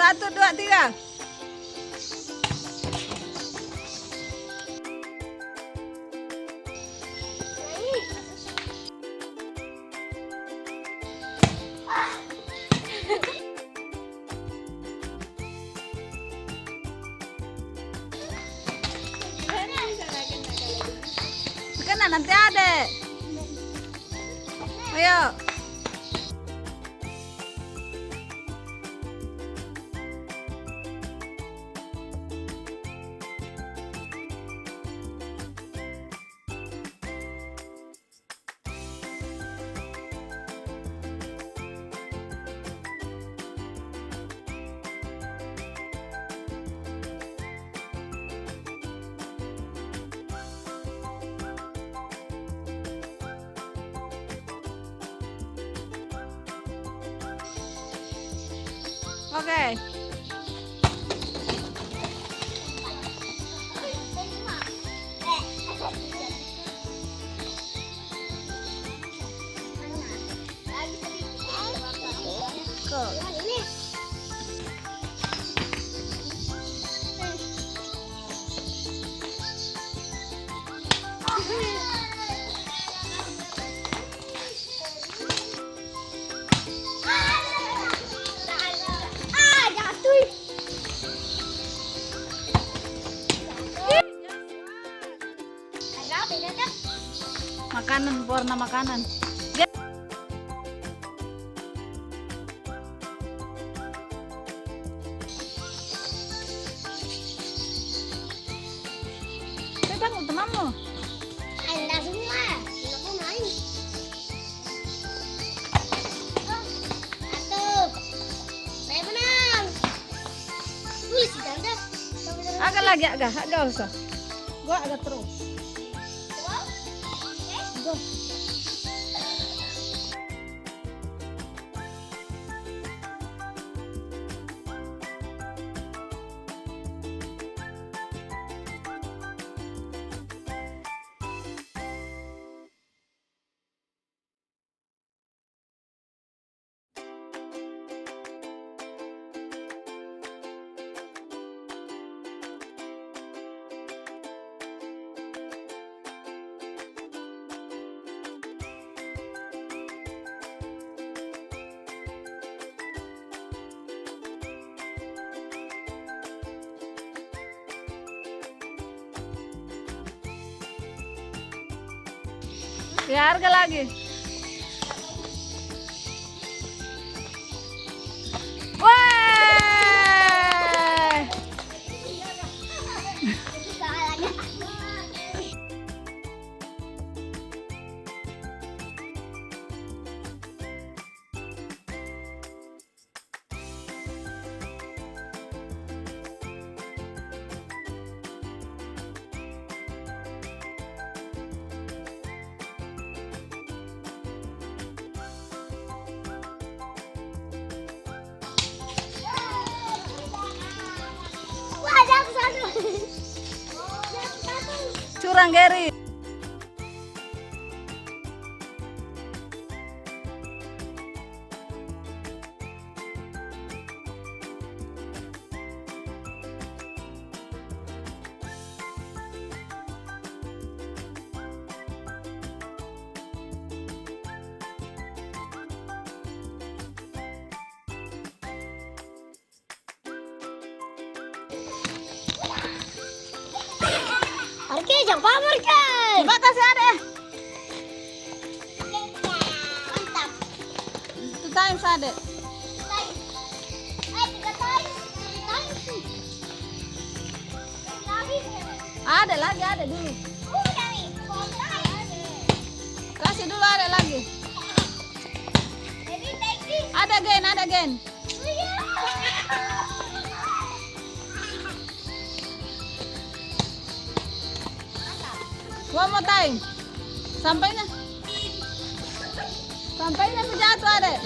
Satu, dua, tiga. Kan nanti ada. Ayo. Oke. Makanan, warna makanan. Bangun temanmu. Anda semua, aku main. Satu, saya menang. Wih, si Tante. Agak lagi, agak usah. Gua agak terus. Go. Ya, harga lagi. Wah. Curang Gary. Oke, coba Marke. Coba kasih ada. Mantap. Itu times ada. Tiga times. Ada lagi, ada dulu. Kasih dulu, ada lagi. Ada gen. One more time. Sampainya jatuh, adek.